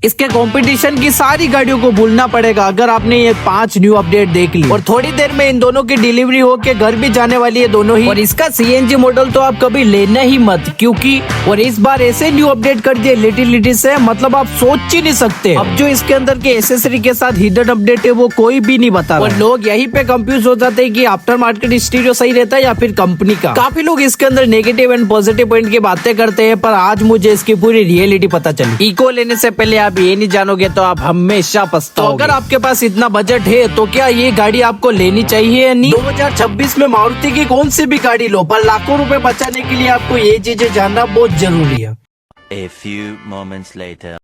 इसके कंपटीशन की सारी गाड़ियों को भूलना पड़ेगा अगर आपने ये 5 न्यू अपडेट देख ली। और थोड़ी देर में इन दोनों की डिलीवरी होके घर भी जाने वाली है दोनों ही। और इसका सीएनजी मॉडल तो आप कभी लेना ही मत, क्योंकि और इस बार ऐसे न्यू अपडेट कर दिए लिटिलिटी से, मतलब आप सोच ही नहीं सकते। अब जो इसके अंदर के एसेसरी के साथ हिडन अपडेट है वो कोई भी नहीं बता। और लोग यहीं पे कंफ्यूज हो जाते हैं कि आफ्टर मार्केट स्टीरियो सही रहता है या फिर कंपनी का। काफी लोग इसके अंदर नेगेटिव एंड पॉजिटिव पॉइंट की बातें करते हैं, पर आज मुझे इसकी पूरी रियलिटी पता चली। इको लेने से पहले आप ये नहीं जानोगे तो आप हमेशा पछताओगे। अगर आपके पास इतना बजट है तो क्या ये गाड़ी आपको लेनी चाहिए या नहीं? 2026 में मारुति की कौन सी भी गाड़ी लो, पर लाखों रुपए बचाने के लिए आपको ये चीजें जानना बहुत जरूरी है। A few moments later.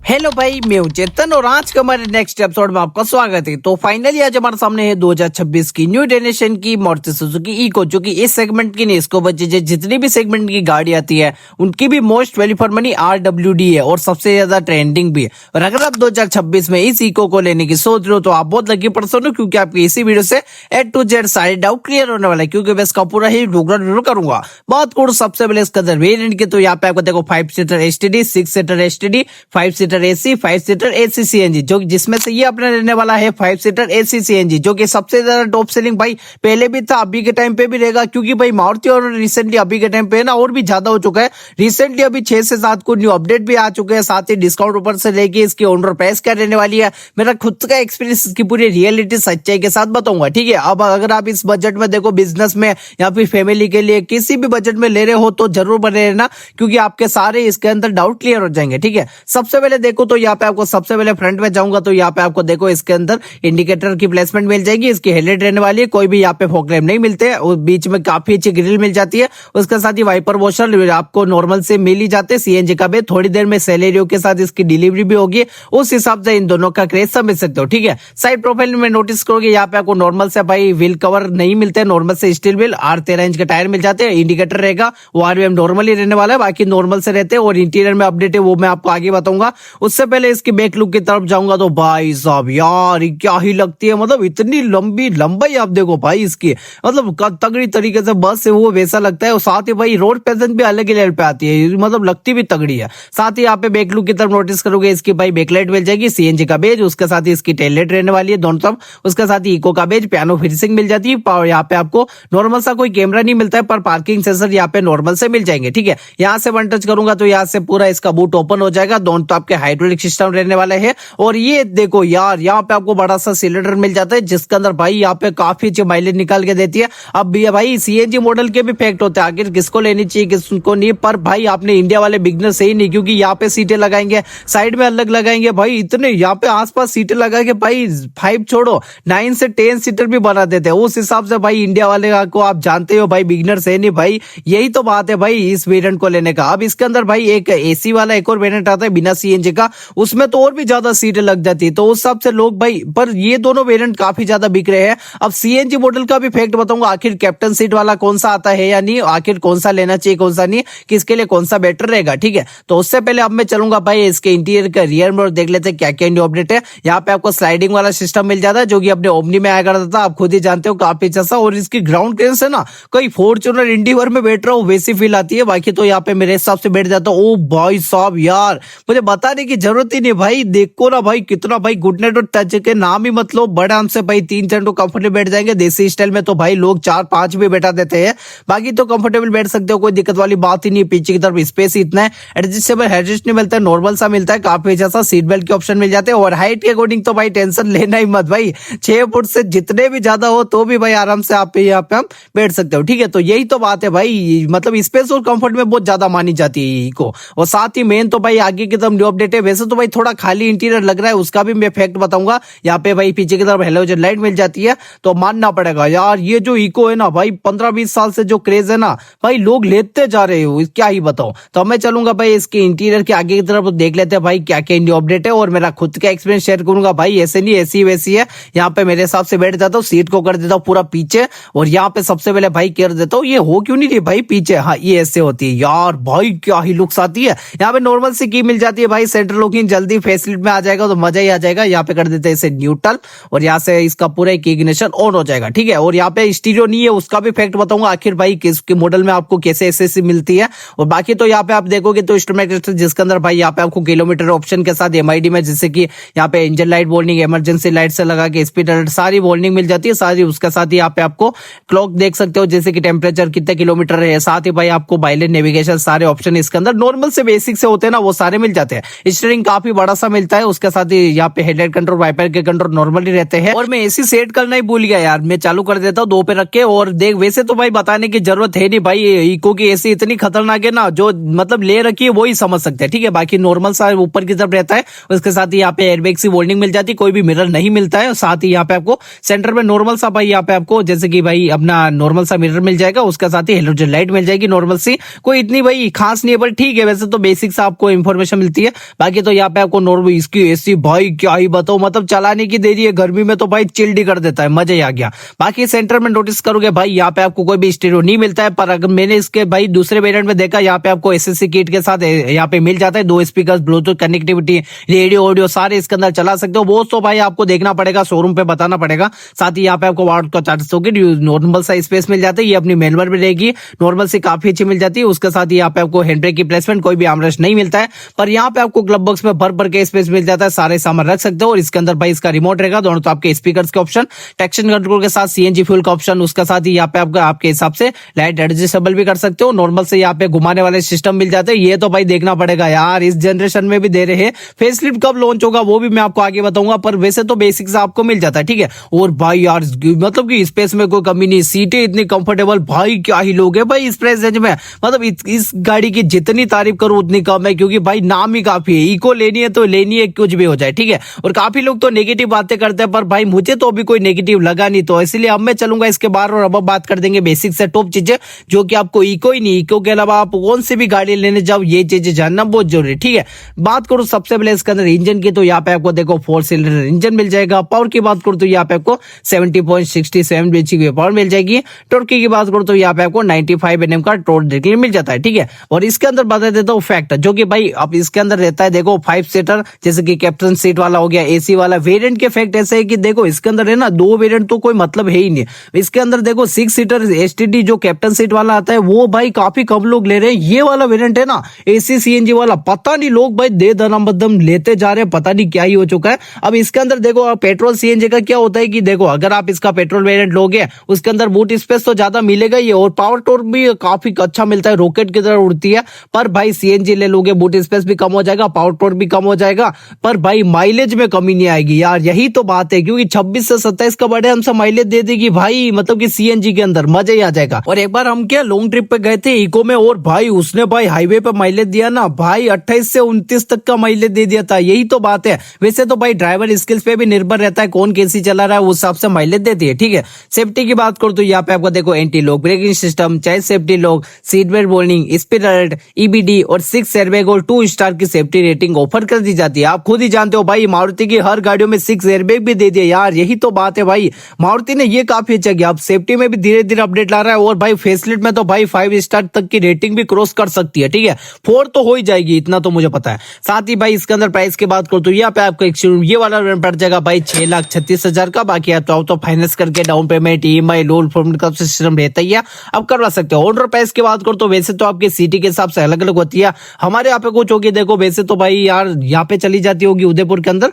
Hello भाई, मैं हूं चेतन और आज का हमारे नेक्स्ट एपिसोड में आपका स्वागत है। तो फाइनली आज हमारे सामने है 2026 की न्यू जनरेशन की मारुति सुजुकी इको, जो कि इस सेगमेंट की नहीं, इसको बच्चे जितनी भी सेगमेंट की गाड़ी आती है उनकी भी most value for money RWD है और सबसे ज्यादा ट्रेंडिंग भी है। और अगर आप 2026 में इस इको को लेने की सोच रहे हो तो आप बहुत लकी पर्सन हो, क्योंकि आपकी इसी वीडियो से A to Z सारे डाउट क्लियर होने वाला है, क्योंकि मैं इसका पूरा ही रिव्यू करूंगा। बात करूं सबसे पहले इसका वेरिएंट की, तो यहाँ पे आपको देखो 5 seater STD, 6 seater STD, 5 seater AC, 5 seater AC CNG, जो जिसमें से ये अपने रहने वाला है 5 सीटर AC CNG, जो कि सबसे ज्यादा टॉप सेलिंग भाई पहले भी था, अभी के टाइम पे भी रहेगा, क्योंकि भाई मारुति और रिसेंटली अभी के टाइम पे ना और भी ज्यादा हो चुका है। रिसेंटली अभी 6 से 7 को न्यू अपडेट भी आ चुके हैं, साथ ही डिस्काउंट ऊपर से लेके इसकी ऑनर प्राइस क्या रहने वाली है, मेरा खुद का एक्सपीरियंस इसकी पूरी रियलिटी सच्चाई के साथ बताऊंगा। ठीक है, अब अगर आप इस बजट में देखो, बिजनेस में या फिर फैमिली के लिए किसी भी बजट में ले रहे हो तो जरूर बने रहना, क्योंकि आपके सारे इसके अंदर डाउट क्लियर हो जाएंगे। ठीक है, सबसे पहले देखो तो यहाँ पे आपको सबसे पहले फ्रंट में जाऊंगा तो यहाँ पे आपको देखो इसके अंदर इंडिकेटर की प्लेसमेंट मिल जाएगी। इसकी हेडलाइट रहने वाली है, कोई भी यहाँ पे फॉग लैंप नहीं मिलते हैं, और बीच में काफी अच्छी ग्रिल मिल जाती है। उसके साथ ही वाइपर वॉशर आपको नॉर्मल से मिल ही जाते हैं। सीएनजी का भी थोड़ी देर में सेलेरियो के साथ इसकी डिलीवरी भी होगी, उस हिसाब से इन दोनों का क्रेज समझ सकते हो। ठीक है, साइड प्रोफाइल में नोटिस करोगे यहाँ पे आपको नॉर्मल से भाई व्हील कवर नहीं मिलते, नॉर्मल से स्टील व्हील, 13 इंच के टायर मिल जाते हैं। इंडिकेटर रहेगा वो RVM नॉर्मल ही रहने वाला है, बाकी नॉर्मल से रहते हैं। और इंटीरियर में अपडेट है वो मैं आपको आगे बताऊंगा। उससे पहले इसकी बैक लुक की तरफ जाऊंगा तो भाई साहब यार क्या ही लगती है, मतलब इतनी लंबी लंबाई आप देखो भाई इसकी, मतलब तगड़ी तरीके से बस से वो वैसा लगता है। और साथ ही भाई रोड प्रेजेंस भी अलग ही लेवल पे आती है, मतलब लगती भी तगड़ी है। साथ ही यहाँ पे बैक लुक की तरफ नोटिस करोगे इसकी भाई बैकलाइट मिल जाएगी, सीएनजी का बेज, उसके साथ ही इसकी टेल लाइट रहने वाली है दोनों तरफ, उसके साथ ही इको का बेज, पियानो फिनिशिंग मिल जाती है। और यहाँ पे आपको नॉर्मल सा कोई कैमरा नहीं मिलता है, पर पार्किंग सेंसर यहाँ पे नॉर्मल से मिल जाएंगे। ठीक है, यहाँ से वन टच करूंगा तो यहाँ से पूरा इसका बूट ओपन हो जाएगा, दोनों तो आपके हाइड्रोलिक सिस्टम रहने वाले है। और ये देखो यार यहाँ पे आपको बड़ा सा सिलेंडर मिल जाता है, जिसके अंदर भाई यहाँ पे काफी अच्छी माइलेज निकाल के देती है। अब भी भाई सीएनजी मॉडल के भी फैक्ट होते हैं, आखिर किसको लेनी चाहिए किसको नहीं, पर भाई आपने इंडिया वाले बिगनर सही नहीं, क्योंकि यहाँ पे सीटें लगाएंगे, साइड में अलग लगाएंगे भाई, इतने यहाँ पे आसपास सीटें लगा के भाई 5 छोड़ो 9 से 10 सीटर भी बना देते हैं। उस हिसाब से भाई इंडिया वाले को आप जानते हो भाई बिगनर सही नहीं भाई, यही तो बात है भाई इस वेरिएंट को लेने का। अब इसके अंदर भाई एक AC वाला एक और वेरिएंट आता है बिना सीएनजी का, उसमें तो और भी ज्यादा सीटें लग जाती है, तो उस हिसाब से लोग भाई, पर ये दोनों वेरिएंट काफी ज्यादा बिक रहे हैं। अब सीएनजी मॉडल का भी फैक्ट बताऊंगा, आखिर कैप्टन सीट वाला कौन सा आता है या नहीं, आखिर कौन सा लेना चाहिए कौन सा नहीं, किसके लिए कौन सा बेटर रहेगा। ठीक है, तो उससे पहले अब मैं चलूंगा भाई इसके इंटीरियर का रियर में और देख लेते हैं क्या क्या न्यू अपडेट है। यहाँ पे आपको स्लाइडिंग वाला सिस्टम मिल जाता है, जो कि अपने ओमनी में आया करता था, आप खुद ही जानते हो काफी अच्छा सा। और इसकी ग्राउंड क्लियरेंस है ना, कोई फॉर्च्यूनर इंडिवर में बैठ रहा हूँ वैसी फील आती है। बाकी तो यहाँ पे मेरे हिसाब से बैठ जाता हूँ। ओ भाई साहब यार मुझे बताने की जरूरत ही नहीं भाई, देखो ना भाई कितना भाई गुडनेट और टच के नाम ही मतलब बड़ा हमसे भाई 3 जन तो कंफर्टेबल बैठ जाएंगे। देसी स्टाइल में तो भाई लोग 4-5 भी बैठा देते हैं, बाकी तो कंफर्टेबल बैठ सकते हो, कोई दिक्कत वाली बात ही नहीं। पीछे की तरफ स्पेस ही इतना है, एडजस्टेबल हेडरेस्ट नहीं मिलता है, नॉर्मल सा मिलता है, काफी अच्छा सा सीट बेल्ट के ऑप्शन मिल जाते हैं। और हाइट के अकॉर्डिंग तो भाई टेंशन लेना ही मत भाई, 6 फुट से जितने भी ज्यादा हो तो भी भाई आराम से आप यहाँ पे हम बैठ सकते हो। ठीक है, तो यही तो बात है भाई, मतलब स्पेस और कंफर्ट में बहुत ज्यादा मानी जाती है इको। और साथ ही मेन तो भाई आगे की तरफ न्यू अपडेट है, वैसे तो भाई थोड़ा खाली इंटीरियर लग रहा है, उसका भी मैं फैक्ट बताऊंगा। यहाँ पे भाई पीछे की तरफ हेलोजन लाइट मिल जाती है, तो मानना पड़ेगा यार ये जो इको है ना भाई 15-20 साल से जो क्रेज है ना भाई, लोग लेते जा रहे हो, क्या ही बताओ। तो मैं चलूंगा भाई इसके इंटीरियर के आगे की तरफ, देख लेते हैं भाई क्या क्या न्यू अपडेट है, और मेरा खुद का एक्सपीरियंस शेयर करूंगा भाई। ऐसे नहीं ऐसी वैसी है, यहाँ पे मेरे हिसाब से बैठ जाता हूँ, सीट को कर देता हूँ पूरा पीछे, और यहाँ पे सबसे पहले भाई कर देता हूँ, ये हो क्यों नहीं रही भाई पीछे, हाँ ये ऐसे होती है यार भाई, क्या ही लुक्स आती है। यहाँ पे नॉर्मल सी की मिल जाती है भाई, सेंटर लॉकिंग जल्दी फेसलिफ्ट में आ जाएगा तो मजा ही आ जाएगा। यहाँ पे कर देते हैं इसे न्यूट्रल और यहाँ से इसका पूरा एक इग्निशन ऑन हो जाएगा, ठीक है। और यहाँ पे स्टीरियो नहीं है, उसका भी फैक्ट बताऊंगा आखिर भाई किसके मॉडल में आपको कैसे एसएससी मिलती है। और बाकी तो यहाँ पे आप देखोगे तो इंस्ट्रूमेंट जिसके अंदर भाई यहाँ पे आपको किलोमीटर ऑप्शन के साथ एमआईडी में, जैसे कि यहाँ पे engine light warning, emergency light से लगा के स्पीड अलर्ट, सारी वार्निंग मिल जाती है सारी। उसके साथ ही यहाँ पे आपको क्लॉक देख सकते हो, जैसे कि टेम्परेचर कितने किलोमीटर है, साथ ही भाई आपको बाइलेट नेविगेशन सारे ऑप्शन इसके अंदर नॉर्मल से बेसिक से होते हैं ना, वो सारे मिल जाते हैं। स्टीयरिंग काफी बड़ा सा मिलता है, उसके साथ ही यहाँ पे हेडलाइट कंट्रोल, वाइपर के कंट्रोल नॉर्मली रहते हैं। और मैं एसी सेट करना ही भूल गया यार, मैं चालू कर देता हूँ 2 पे रख के। और देख वैसे तो भाई बताने की जरूरत है नहीं भाई, इको की एसी इतनी खतरनाक है ना, जो मतलब ले रखी है वो ही समझ सकते हैं, ठीक है। बाकी नॉर्मल सा ऊपर की तरफ रहता है, उसके साथ ही यहाँ पे एयरबैग की वार्निंग मिल जाती है, कोई भी मिरर नहीं मिलता है। साथ ही यहाँ पे आपको सेंटर में नॉर्मल सा भाई यहाँ पे आपको जैसे कि भाई अपना नॉर्मल सा मिरर मिल जाएगा, उसके साथ ही हेलोजन लाइट मिल जाएगी नॉर्मल सी, कोई इतनी भाई खास नहीं है, पर ठीक है वैसे तो बेसिक सा आपको इन्फॉर्मेशन मिलती है। बाकी तो यहाँ पे आपको नॉर्मल इसकी एसी भाई क्या ही बताओ, मतलब चलाने की देरी है, गर्मी में तो भाई चिल्ड ही कर देता है, मजा ही आ गया। बाकी सेंटर में नोटिस करोगे भाई यहाँ पे आपको कोई भी स्टीरियो नहीं मिलता है, पर अगर मैंने इसके भाई दूसरे वेरिएंट में देखा यहाँ पे आपको एसएससी किट के साथ यहाँ पे मिल जाता है 2 speaker, Bluetooth connectivity, radio audio सारे इसके अंदर चला सकते हो। वो तो भाई आपको देखना पड़ेगा, शोरूम पे बताना पड़ेगा। साथ ही यहाँ पे आपको वाट का 400 सॉकेट नॉर्मल सा स्पेस मिल जाता है, ये अपनी मैनुअल में रहेगी, नॉर्मल से काफी अच्छी मिल जाती है। उसके साथ ही यहाँ पे आपको हैंड ब्रेक की प्लेसमेंट, कोई भी आर्मरेस्ट नहीं मिलता है, पर यहाँ पे आपको ग्लव बॉक्स में भर के स्पेस मिल जाता है, सारे सामान रख सकते हो। और इसके अंदर भाई इसका रिमोट रहेगा, दोनों तो आपके स्पीकर्स के ऑप्शन, ट्रैक्शन कंट्रोल के साथ सीएनजी फ्यूल का ऑप्शन, उसके साथ ही यहाँ पे आपके हिसाब से लाइट एडजस्टेबल भी कर सकते हो। नॉर्मल से यहाँ पे घुमाने वाले सिस्टम मिल जाते हैं, ये तो भाई देखना पड़ेगा यार, इस जनरेशन में भी दे रहे हैं। फेसलिफ्ट कब लॉन्च होगा वो भी मैं आपको आगे बताऊंगा, पर वैसे तो बेसिक से आपको मिल जाता है, ठीक है। और भाई यार मतलब कि स्पेस में कोई कमी नहीं, सीटें इतनी कंफर्टेबल, भाई क्या ही लोग है भाई इस प्राइस रेंज में। मतलब इस गाड़ी की जितनी तारीफ करूं उतनी कम है, क्योंकि भाई नाम ही काफी है, इको लेनी है तो लेनी है, कुछ भी हो जाए, ठीक है। और काफी लोग तो नेगेटिव बातें करते हैं, पर भाई मुझे तो अभी कोई नेगेटिव लगा नहीं, तो इसलिए अब मैं चलूंगा इसके बाहर और अब बात कर देंगे बेसिक से टॉप चीजें, जो कि आपको इको ही नहीं, इको के अलावा आप कौन सी भी गाड़ी लेने जाओ ये चीजें जानना बहुत जरूरी है, ठीक है। बात करूं सबसे पहले इसके अंदर इंजन की, तो यहाँ पे आपको देखो 4 सिलेंडर इंजन मिल जाएगा। पावर की बात करूं तो यहाँ पे आपको 70.67 बीएचपी की पावर मिल जाएगी। टॉर्क की बात करूं तो यहाँ पे आपको 95 Nm का टॉर्क देखने मिल जाता है, ठीक है। और इसके अंदर बता देता हूँ फैक्ट, जो कि भाई अब इसके अंदर रहता है देखो 5 सीटर, जैसे कि कैप्टन सीट वाला हो गया, एसी वाला वेरिएंट के फैक्ट ऐसे है कि देखो इसके अंदर है ना 2 वेरिएंट तो कोई मतलब है ही नहीं। इसके अंदर देखो 6 सीटर एसटीडी जो कैप्टन सीट वाला आता है वो भाई काफी कम लोग ले रहे हैं। ये वाला वेरिएंट है ना एसी सीएनजी वाला, पता नहीं लोग भाई दे दम लेते जा रहे हैं, पता नहीं क्या ही हो चुका है। अब इसके अंदर देखो पेट्रोल सीएनजी का क्या होता है कि देखो अगर आप इसका पेट्रोल वेरिएंट लोगे उसके अंदर बूट स्पेस तो ज्यादा मिलेगा ही, और पावर टॉर्क भी काफी अच्छा मिलता है, रॉकेट की तरह उड़ती है। पर भाई सीएनजी ले लोगे बूट स्पेस भी कम हो जाएगा, पावर टॉर्क भी कम हो जाएगा, पर भाई माइलेज में कमी नहीं आएगी यार, यही तो बात है। क्योंकि 26 से 27 का बड़े हमसे माइलेज दे देगी भाई, मतलब कि सीएनजी के अंदर मजा ही आ जाएगा। और एक बार हम क्या लॉन्ग ट्रिप पे गए थे इको में, और भाई उसने भाई हाईवे पे माइलेज दिया ना भाई 28 से 29 तक का माइलेज दे दिया था, यही तो बात है। वैसे तो भाई ड्राइवर स्किल्स पे भी निर्भर रहता है, कौन कैसी चला रहा है उस हिसाब से माइलेज देती है, ठीक है। सेफ्टी की बात करो तो यहाँ पे आपको देखो anti lock braking system, child safety lock, seat belt warning, speed alert, EBD और 6 एयरबैग और 2 स्टार की सेफ्टी रेटिंग ऑफर कर दी जाती है। आप खुद ही जानते हो भाई मारुति की हर गाड़ियों में 6 एयरबैग भी दे दिए यार, यही तो बात है भाई। मारुति ने ये काफी अच्छा किया, अब सेफ्टी में भी धीरे धीरे अपडेट ला रहा है, और भाई फेसलिफ्ट में तो भाई 5 स्टार तक की रेटिंग भी क्रॉस कर सकती है, ठीक है। 4 तो हो ही जाएगी, इतना तो मुझे पता है। साथ ही भाई इसके अंदर प्राइस की बात करो तो यहाँ पे आपको ये वाला पड़ जाएगा भाई 6,36,000 का। बाकी आप तो फाइनेंस करके down payment EMI loan form का सिस्टम रहता ही है, आप करवा सकते हो। ऑनर प्राइस की बात करो तो वैसे तो आपके सिटी के हिसाब से अलग अलग होती है, हमारे यहाँ पे कुछ होगी देखो, वैसे तो भाई यार यहाँ पे चली जाती होगी उदयपुर के अंदर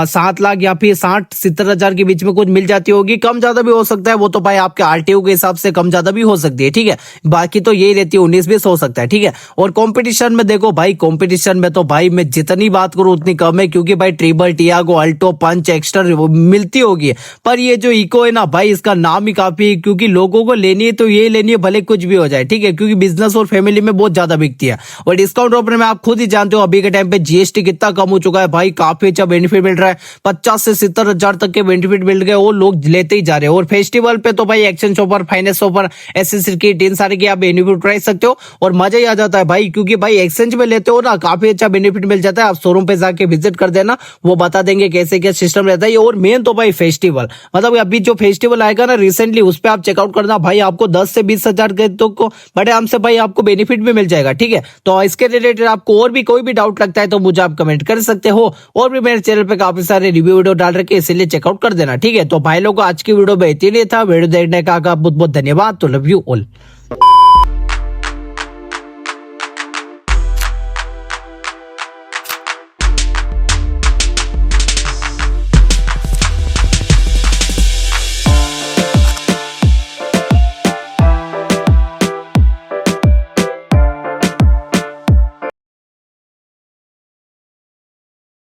7 लाख या फिर 60-70 हजार के बीच में कुछ मिल जाती होगी, कम ज्यादा भी हो सकता है, वो तो भाई आपके आरटीओ के हिसाब से कम ज्यादा भी हो सकती है, ठीक है। बाकी तो यही रहती है 19-20 हो सकता है, ठीक है। और कंपटीशन में देखो भाई, कंपटीशन में तो भाई मैं जितनी बात करूं उतनी कम है, क्योंकि भाई ट्रिबल, टियागो, अल्टो, पंच, एक्स्ट्रा मिलती होगी, पर ये जो इको है ना भाई इसका नाम ही काफी है, क्योंकि लोगों को लेनी है तो ये लेनी है भले कुछ भी हो जाए, ठीक है। क्योंकि बिजनेस और फैमिली में बहुत ज्यादा बिकती है। और डिस्काउंट ऑफर में आप खुद ही जानते हो अभी के टाइम पे जीएसटी कितना कम हो चुका है भाई, काफी अच्छा बेनिफिट मिल रहा है, 50 से 70 हजार तक के बेनिफिट मिल गए, और लोग लेते ही जा रहे हैं। और फेस्टिवल पे तो भाई exchange offer, finance offer, SSC की इन सारे की आप बेनिफिट उठा सकते हो, और मजा ही आ जाता है भाई, क्योंकि भाई एक्सचेंज में लेते हो ना काफी अच्छा बेनिफिट मिल जाता है। आप शोरूम पे जाके विजिट कर देना, वो बता देंगे कैसे क्या सिस्टम रहता है। और मेन तो भाई फेस्टिवल, मतलब अभी जो फेस्टिवल आएगा ना रिसेंटली, उस पर आप चेकआउट करना भाई, आपको 10 से 20 हजार तो बड़े आराम से भाई आपको बेनिफिट भी मिल जाएगा, ठीक है। तो इसके रिलेटेड आपको और भी कोई भी डाउट लगे लगता है तो मुझे आप कमेंट कर सकते हो। और भी मेरे चैनल पे काफी सारे रिव्यू वीडियो डाल रखे, इसीलिए चेकआउट कर देना, ठीक है। तो भाई लोगों, आज की वीडियो में इतनी था। वीडियो देखने का बहुत बहुत धन्यवाद। तो लव यू ऑल।